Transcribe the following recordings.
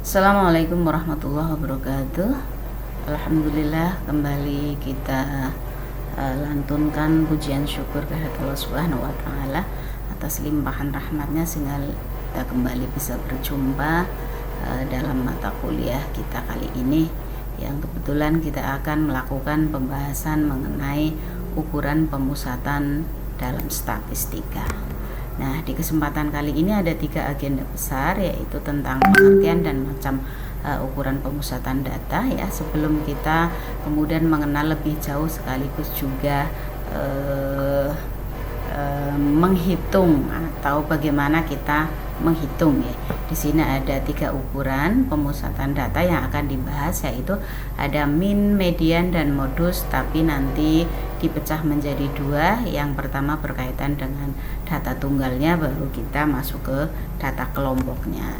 Assalamualaikum warahmatullahi wabarakatuh. Alhamdulillah kembali kita lantunkan pujian syukur kehadirat Allah Subhanahu wa taala atas limpahan rahmatnya sehingga kita kembali bisa berjumpa dalam mata kuliah kita kali ini yang kebetulan kita akan melakukan pembahasan mengenai ukuran pemusatan dalam statistika. Nah, di kesempatan kali ini ada 3 agenda besar, yaitu tentang pengertian dan macam ukuran pemusatan data ya. Sebelum kita kemudian mengenal lebih jauh sekaligus juga menghitung atau bagaimana kita menghitung ya. Di sini ada 3 ukuran pemusatan data yang akan dibahas, yaitu ada min, median, dan modus, tapi nanti dipecah menjadi 2. Yang pertama berkaitan dengan data tunggalnya, baru kita masuk ke data kelompoknya.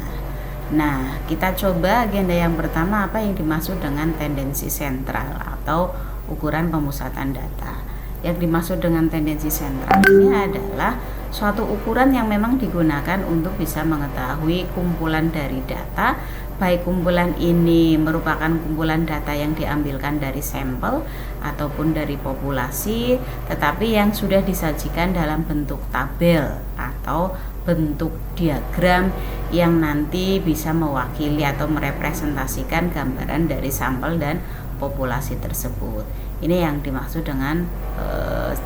Nah, kita coba agenda yang pertama, apa yang dimaksud dengan tendensi sentral atau ukuran pemusatan data. Yang dimaksud dengan tendensi sentral ini adalah suatu ukuran yang memang digunakan untuk bisa mengetahui kumpulan dari data, baik kumpulan ini merupakan kumpulan data yang diambilkan dari sampel ataupun dari populasi, tetapi yang sudah disajikan dalam bentuk tabel atau bentuk diagram yang nanti bisa mewakili atau merepresentasikan gambaran dari sampel dan populasi tersebut. Ini yang dimaksud dengan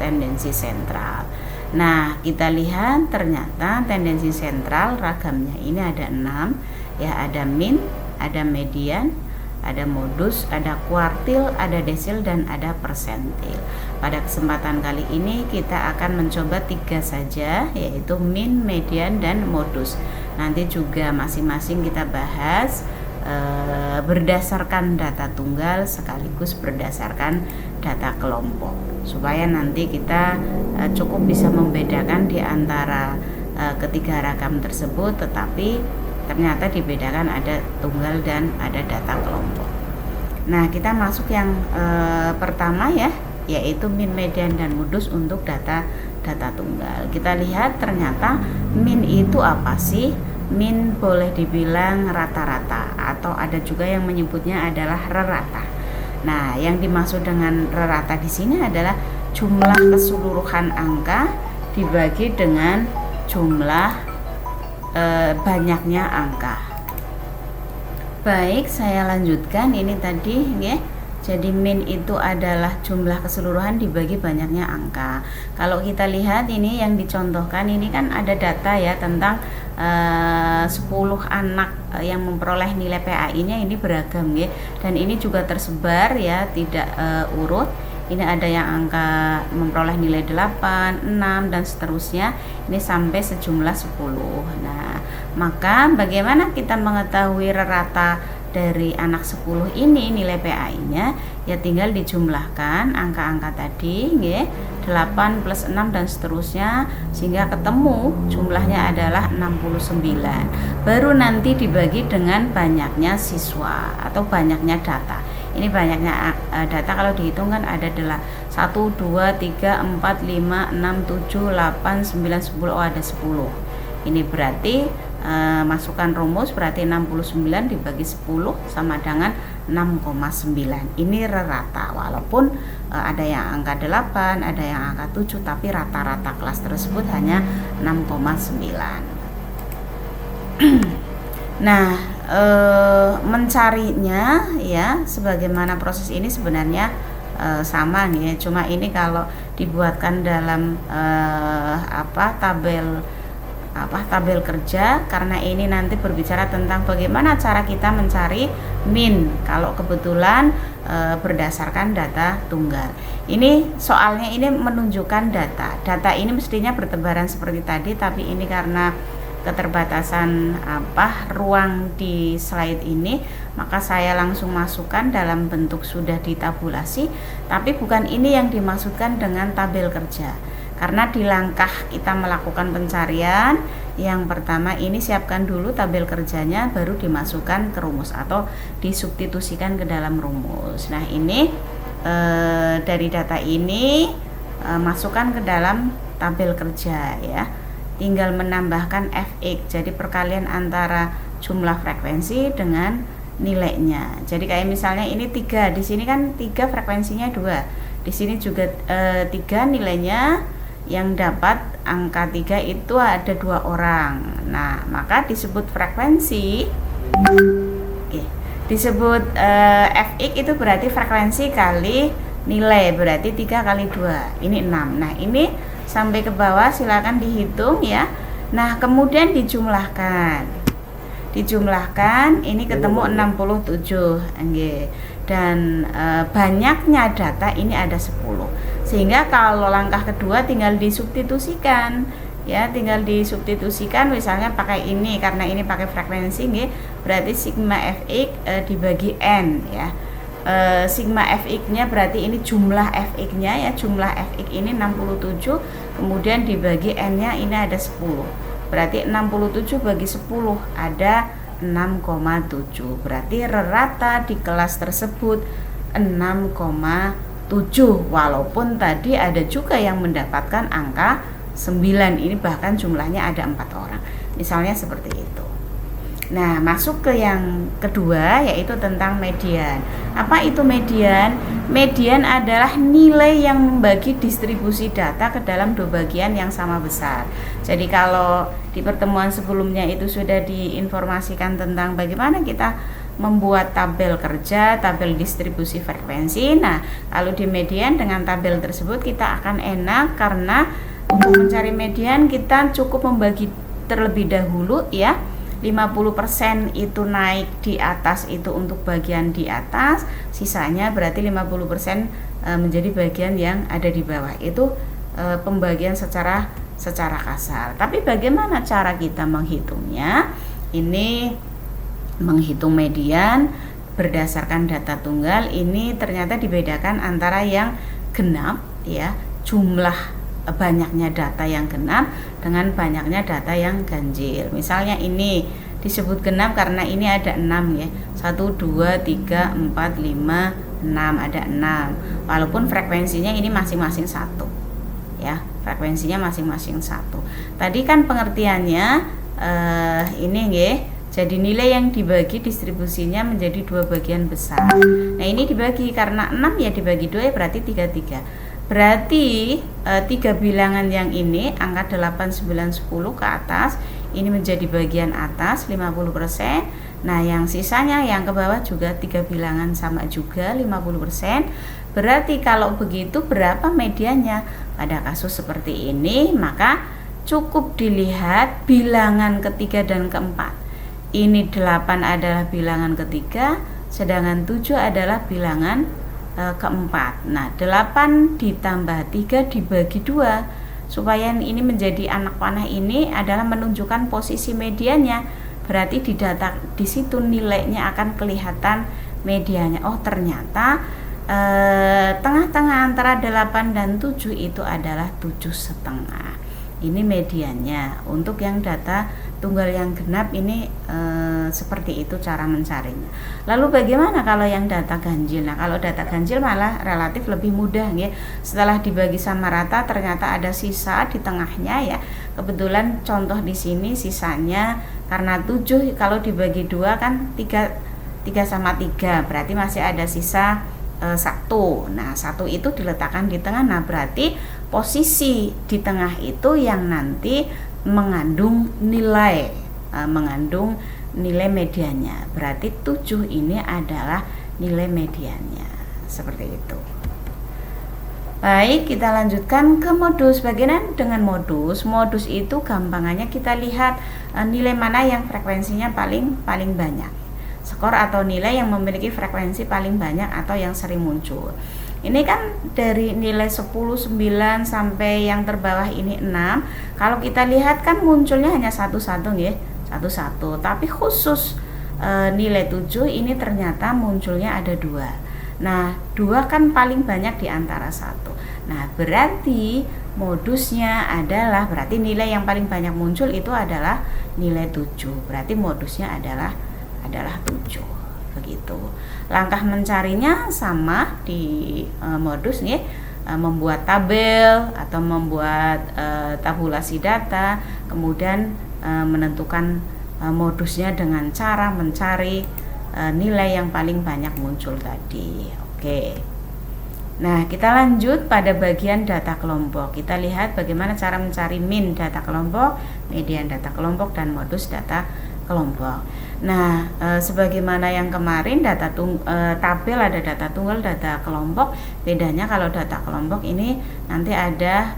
tendensi sentral. Nah, kita lihat ternyata tendensi sentral ragamnya ini ada 6 ya, ada min, ada median, ada modus, ada kuartil, ada desil, dan ada persentil. Pada kesempatan kali ini kita akan mencoba 3 saja, yaitu min, median, dan modus. Nanti juga masing-masing kita bahas berdasarkan data tunggal sekaligus berdasarkan data kelompok, supaya nanti kita cukup bisa membedakan di antara ketiga ragam tersebut, tetapi ternyata dibedakan ada tunggal dan ada data kelompok. Nah, kita masuk yang pertama ya, yaitu min, median, dan modus untuk data tunggal. Kita lihat ternyata min itu apa sih? Min boleh dibilang rata-rata, atau ada juga yang menyebutnya adalah rerata. Nah, yang dimaksud dengan rerata di sini adalah jumlah keseluruhan angka dibagi dengan jumlah banyaknya angka. Baik, saya lanjutkan ini tadi ya. Jadi min itu adalah jumlah keseluruhan dibagi banyaknya angka. Kalau kita lihat ini yang dicontohkan ini kan ada data ya tentang 10 anak yang memperoleh nilai PAI-nya ini beragam ya. Dan ini juga tersebar ya, tidak urut. Ini ada yang angka memperoleh nilai 8, 6, dan seterusnya. Ini sampai sejumlah 10. Nah, maka bagaimana kita mengetahui rata dari anak 10 ini nilai PAI-nya? Ya tinggal dijumlahkan angka-angka tadi ya, 8 plus 6 dan seterusnya, sehingga ketemu jumlahnya adalah 69. Baru nanti dibagi dengan banyaknya siswa atau banyaknya data. Ini banyaknya data kalau dihitung kan ada 1, 2, 3, 4, 5, 6, 7, 8, 9, 10. Oh, ada 10. Ini berarti masukkan rumus, berarti 69 dibagi 10 sama dengan 6,9. Ini rata, walaupun ada yang angka 8, ada yang angka 7, tapi rata-rata kelas tersebut hanya 6,9. Nah, mencarinya ya, sebagaimana proses ini sebenarnya sama nih ya, cuma ini kalau dibuatkan dalam tabel kerja, karena ini nanti berbicara tentang bagaimana cara kita mencari min kalau kebetulan berdasarkan data tunggal. Ini soalnya ini menunjukkan data ini mestinya bertebaran seperti tadi, tapi ini karena keterbatasan ruang di slide ini, maka saya langsung masukkan dalam bentuk sudah ditabulasi, tapi bukan ini yang dimaksudkan dengan tabel kerja. Karena di langkah kita melakukan pencarian, yang pertama ini siapkan dulu tabel kerjanya, baru dimasukkan ke rumus atau disubstitusikan ke dalam rumus. Nah, ini dari data ini masukkan ke dalam tabel kerja ya. Tinggal menambahkan fx, jadi perkalian antara jumlah frekuensi dengan nilainya. Jadi kayak misalnya ini 3, di sini kan 3 frekuensinya 2. Di sini juga 3 nilainya, yang dapat angka 3 itu ada 2 orang. Nah, maka disebut frekuensi. Oke. Disebut Fx itu berarti frekuensi kali nilai, berarti 3 kali 2. Ini 6. Nah, ini sampai ke bawah silakan dihitung ya. Nah, kemudian dijumlahkan. Ini ketemu 67 dan banyaknya data ini ada 10, sehingga kalau langkah kedua tinggal disubstitusikan ya, misalnya pakai ini, karena ini pakai frekuensi berarti sigma Fx dibagi n ya. Sigma Fx nya berarti ini jumlah Fx nya ya, jumlah Fx ini 67, kemudian dibagi n nya ini ada 10. Berarti 67 bagi 10 ada 6,7. Berarti rata di kelas tersebut 6,7, walaupun tadi ada juga yang mendapatkan angka 9. Ini bahkan jumlahnya ada 4 orang. Misalnya seperti itu. Nah, masuk ke yang kedua, yaitu tentang median. Apa itu median? Median adalah nilai yang membagi distribusi data ke dalam 2 bagian yang sama besar. Jadi kalau di pertemuan sebelumnya itu sudah diinformasikan tentang bagaimana kita membuat tabel kerja, tabel distribusi frekuensi. Nah, kalau di median dengan tabel tersebut kita akan enak, karena untuk mencari median kita cukup membagi terlebih dahulu ya. 50% itu naik di atas, itu untuk bagian di atas, sisanya berarti 50% menjadi bagian yang ada di bawah. Itu pembagian secara kasar. Tapi bagaimana cara kita menghitungnya? Ini menghitung median berdasarkan data tunggal ini ternyata dibedakan antara yang genap ya, jumlah banyaknya data yang genap dengan banyaknya data yang ganjil. Misalnya ini disebut genap karena ini ada 6 ya. 1, 2, 3, 4, 5, 6, ada 6. Walaupun frekuensinya ini masing-masing 1. Ya, frekuensinya masing-masing 1. Tadi kan pengertiannya ini nggih. Jadi nilai yang dibagi distribusinya menjadi 2 bagian besar. Nah, ini dibagi karena 6 ya, dibagi 2 ya, berarti 3. Berarti 3 bilangan yang ini, angka 8, 9, 10 ke atas, ini menjadi bagian atas 50%. Nah, yang sisanya yang ke bawah juga 3 bilangan sama juga 50%. Berarti kalau begitu berapa mediannya? Pada kasus seperti ini, maka cukup dilihat bilangan ketiga dan keempat. Ini 8 adalah bilangan ketiga, sedangkan 7 adalah bilangan keempat. Nah, 8 ditambah 3 dibagi 2 supaya ini menjadi anak panah, ini adalah menunjukkan posisi mediannya. Berarti di data di situ nilainya akan kelihatan mediannya. Oh, ternyata tengah-tengah antara 8 dan 7 itu adalah 7,5. Ini mediannya. Untuk yang data tunggal yang genap ini seperti itu cara mencarinya. Lalu bagaimana kalau yang data ganjil? Nah, kalau data ganjil malah relatif lebih mudah ya. Setelah dibagi sama rata ternyata ada sisa di tengahnya ya. Kebetulan contoh di sini sisanya karena 7 kalau dibagi 2 kan 3 sama 3, berarti masih ada sisa 1. Nah, 1 itu diletakkan di tengah. Nah, berarti posisi di tengah itu yang nanti mengandung nilai mediannya. Berarti 7 ini adalah nilai mediannya. Seperti itu. Baik, kita lanjutkan ke modus. Bagaimana dengan modus? Modus itu gampangannya kita lihat nilai mana yang frekuensinya paling banyak. Skor atau nilai yang memiliki frekuensi paling banyak atau yang sering muncul. Ini kan dari nilai 10, 9 sampai yang terbawah ini 6. Kalau kita lihat kan munculnya hanya satu-satu ya, satu-satu. Tapi khusus nilai 7 ini ternyata munculnya ada 2. Nah, 2 kan paling banyak di antara 1. Nah, berarti modusnya adalah, berarti nilai yang paling banyak muncul itu adalah nilai 7. Berarti modusnya adalah 7. Begitu. Langkah mencarinya sama di modus nih, membuat tabel atau membuat tabulasi data, kemudian menentukan modusnya dengan cara mencari nilai yang paling banyak muncul tadi. Oke. Nah, kita lanjut pada bagian data kelompok. Kita lihat bagaimana cara mencari min data kelompok, median data kelompok, dan modus data kelompok. Nah, sebagaimana yang kemarin tabel ada data tunggal, data kelompok. Bedanya kalau data kelompok ini nanti ada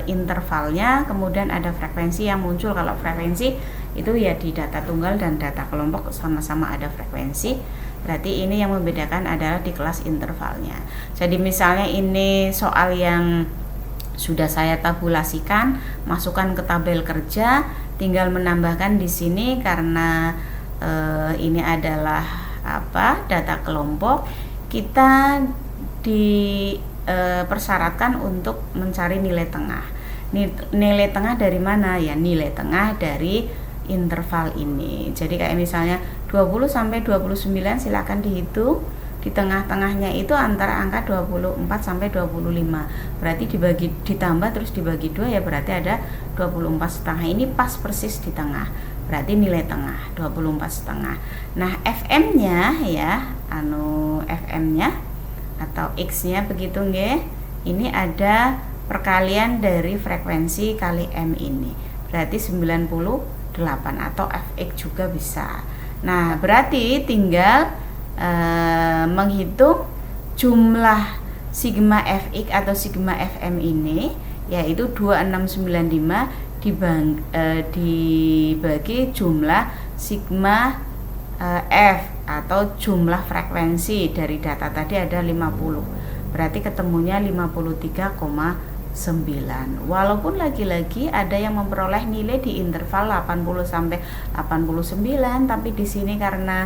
intervalnya, kemudian ada frekuensi yang muncul. Kalau frekuensi itu ya di data tunggal dan data kelompok sama-sama ada frekuensi. Berarti ini yang membedakan adalah di kelas intervalnya. Jadi misalnya ini soal yang sudah saya tabulasikan, masukkan ke tabel kerja, tinggal menambahkan di sini karena ini adalah data kelompok, kita dipersyaratkan untuk mencari nilai tengah. Nilai tengah dari mana ya? Nilai tengah dari interval ini. Jadi kayak misalnya 20 sampai 29 silakan dihitung. Di tengah-tengahnya itu antara angka 24 sampai 25. Berarti ditambah terus dibagi 2 ya, berarti ada 24,5. Ini pas persis di tengah. Berarti nilai tengah 24,5. Nah, FM-nya ya, FM-nya atau X-nya begitu nggih. Ini ada perkalian dari frekuensi kali M ini. Berarti 98 atau Fx juga bisa. Nah, berarti tinggal menghitung jumlah sigma Fx atau sigma Fm ini, yaitu 2695 dibagi jumlah sigma F atau jumlah frekuensi dari data tadi ada 50. Berarti ketemunya 53,9. Walaupun lagi-lagi ada yang memperoleh nilai di interval 80 sampai 89, tapi di sini karena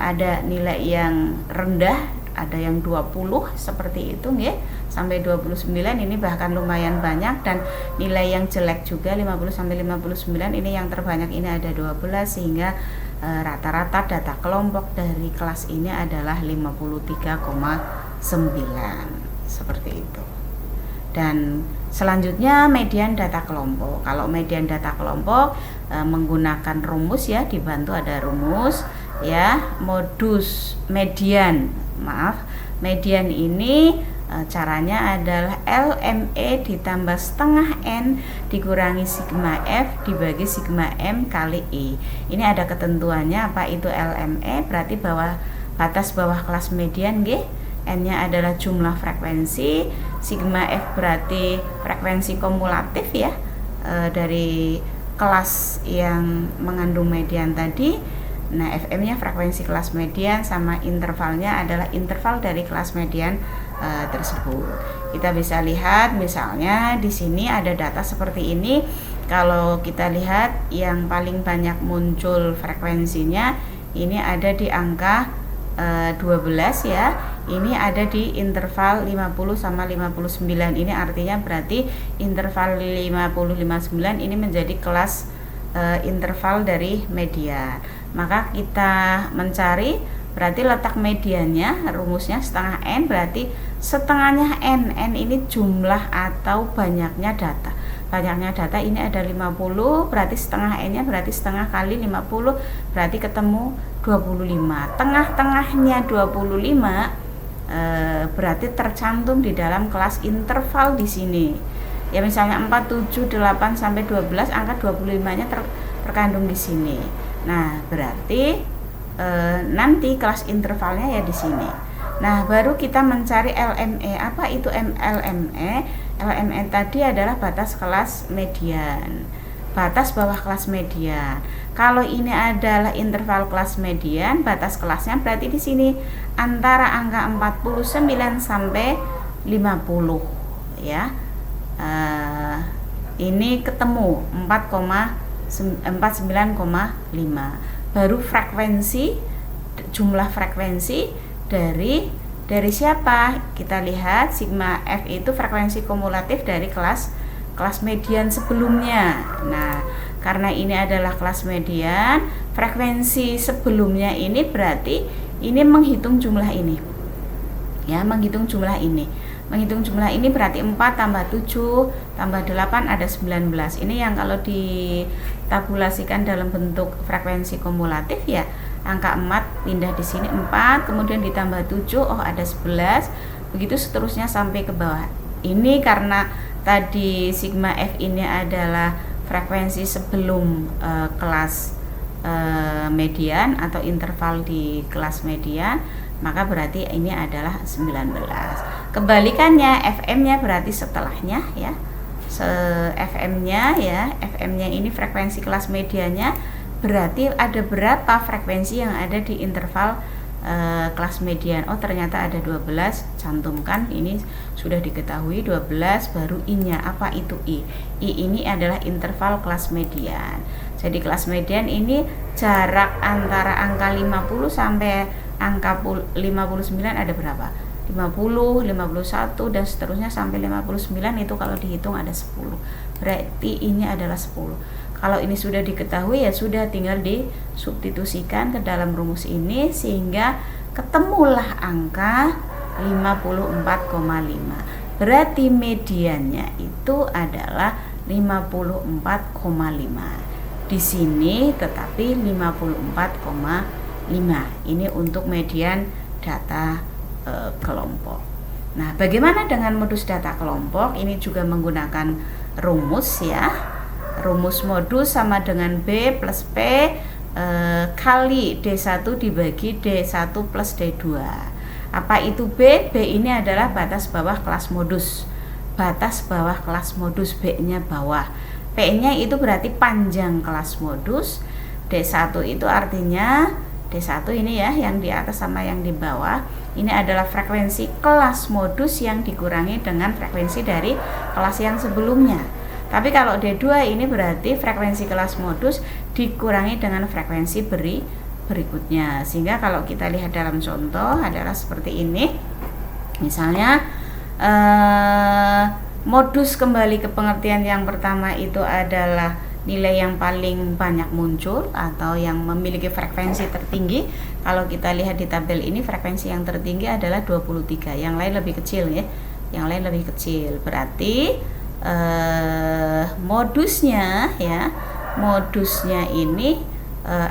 ada nilai yang rendah, ada yang 20 seperti itu nggih, sampai 29 ini bahkan lumayan banyak, dan nilai yang jelek juga 50 sampai 59 ini yang terbanyak ini ada 12, sehingga rata-rata data kelompok dari kelas ini adalah 53,9 seperti itu. Dan selanjutnya median data kelompok. Kalau median data kelompok menggunakan rumus ya, dibantu ada rumus ya, modus median. Median ini caranya adalah LME ditambah setengah N dikurangi sigma F dibagi sigma M kali E. Ini ada ketentuannya, apa itu LME, berarti batas bawah kelas median nggih. N-nya adalah jumlah frekuensi, sigma F berarti frekuensi kumulatif ya, dari kelas yang mengandung median tadi. Nah, FM-nya frekuensi kelas median, sama intervalnya adalah interval dari kelas median tersebut. Kita bisa lihat misalnya di sini ada data seperti ini. Kalau kita lihat yang paling banyak muncul frekuensinya ini ada di angka 12 ya. Ini ada di interval 50 sama 59. Ini artinya berarti interval 50-59 ini menjadi kelas interval dari median. Maka kita mencari, berarti letak mediannya, rumusnya setengah N, berarti setengahnya N. N ini jumlah atau banyaknya data. Banyaknya data ini ada 50, berarti setengah N-nya berarti setengah kali 50, berarti ketemu 25. Tengah-tengahnya 25 berarti tercantum di dalam kelas interval di sini. Ya misalnya 4, 7, 8 sampai 12, angka 25-nya terkandung di sini. Nah, berarti nanti kelas intervalnya ya di sini. Nah, baru kita mencari LME. Apa itu LME? LME tadi adalah batas kelas median, batas bawah kelas median. Kalau ini adalah interval kelas median, batas kelasnya berarti di sini antara angka 49 sampai 50 ya. Ini ketemu 49,5. Baru frekuensi, jumlah frekuensi dari siapa? Kita lihat sigma F itu frekuensi kumulatif dari kelas median sebelumnya. Nah, karena ini adalah kelas median, frekuensi sebelumnya ini berarti ini menghitung jumlah ini. Ya, menghitung jumlah ini. Menghitung jumlah ini berarti 4 tambah 7 tambah 8 ada 19. Ini yang kalau di tabulasikan dalam bentuk frekuensi kumulatif, ya angka 4 pindah di sini 4, kemudian ditambah 7, oh ada 11, begitu seterusnya sampai ke bawah. Ini karena tadi sigma F ini adalah frekuensi sebelum kelas median atau interval di kelas median, maka berarti ini adalah 19. Kebalikannya FM-nya berarti setelahnya, ya. FM-nya ini frekuensi kelas mediannya, berarti ada berapa frekuensi yang ada di interval kelas median. Oh ternyata ada 12, cantumkan, ini sudah diketahui 12, baru I-nya. Apa itu I? I ini adalah interval kelas median. Jadi kelas median ini jarak antara angka 50 sampai angka 59 ada berapa? 50, 51 dan seterusnya sampai 59, itu kalau dihitung ada 10. Berarti ini adalah 10. Kalau ini sudah diketahui, ya sudah tinggal disubstitusikan ke dalam rumus ini sehingga ketemulah angka 54,5. Berarti mediannya itu adalah 54,5. Di sini tetapi 54,5. Ini untuk median data kelompok. Nah, bagaimana dengan modus data kelompok? Ini juga menggunakan rumus, ya. Rumus modus sama dengan B plus P kali D1 dibagi D1 plus D2. Apa itu B? B ini adalah batas bawah kelas modus. Batas bawah kelas modus, B-nya bawah. P-nya itu berarti panjang kelas modus. D1 itu artinya D1 ini ya, yang di atas sama yang di bawah. Ini adalah frekuensi kelas modus yang dikurangi dengan frekuensi dari kelas yang sebelumnya. Tapi kalau D2 ini berarti frekuensi kelas modus dikurangi dengan frekuensi berikutnya. Sehingga kalau kita lihat dalam contoh adalah seperti ini. Misalnya modus, kembali ke pengertian yang pertama, itu adalah nilai yang paling banyak muncul atau yang memiliki frekuensi tertinggi. Kalau kita lihat di tabel ini, frekuensi yang tertinggi adalah 23, yang lain lebih kecil, ya. Yang lain lebih kecil. Berarti modusnya ini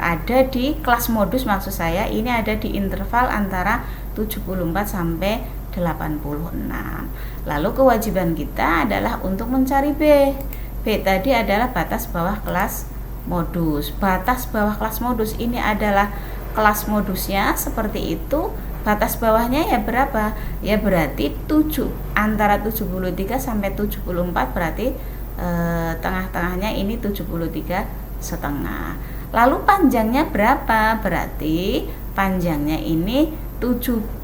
ada di kelas modus, maksud saya ini ada di interval antara 74 sampai 86. Lalu kewajiban kita adalah untuk mencari B. B tadi adalah batas bawah kelas modus. Batas bawah kelas modus ini adalah kelas modusnya seperti itu. Batas bawahnya ya berapa? Ya berarti 7, antara 73 sampai 74, berarti tengah-tengahnya ini 73 setengah. Lalu panjangnya berapa? Berarti panjangnya ini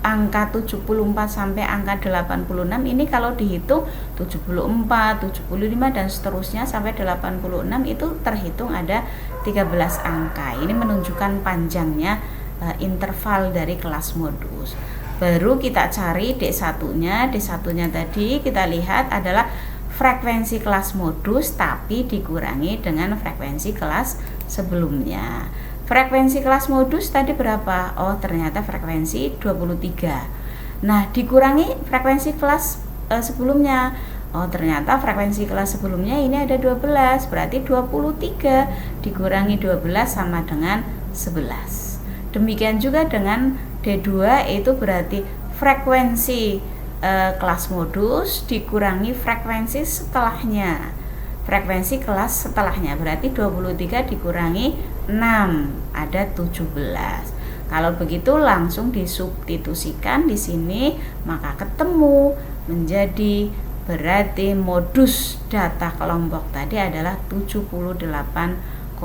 angka 74 sampai angka 86 ini kalau dihitung 74, 75 dan seterusnya sampai 86 itu terhitung ada 13 angka. Ini menunjukkan panjangnya interval dari kelas modus. Baru kita cari D1-nya. D1-nya tadi kita lihat adalah frekuensi kelas modus tapi dikurangi dengan frekuensi kelas sebelumnya. Frekuensi kelas modus tadi berapa? Oh, ternyata frekuensi 23. Nah, dikurangi frekuensi kelas sebelumnya. Oh, ternyata frekuensi kelas sebelumnya ini ada 12. Berarti 23 dikurangi 12 sama dengan 11. Demikian juga dengan D2, itu berarti frekuensi kelas modus dikurangi frekuensi setelahnya. Frekuensi kelas setelahnya berarti 23 dikurangi 6, ada 17. Kalau begitu langsung disubstitusikan di sini, maka ketemu menjadi berarti modus data kelompok tadi adalah 78,61.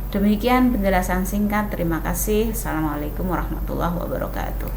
Demikian penjelasan singkat. Terima kasih. Assalamualaikum warahmatullahi wabarakatuh.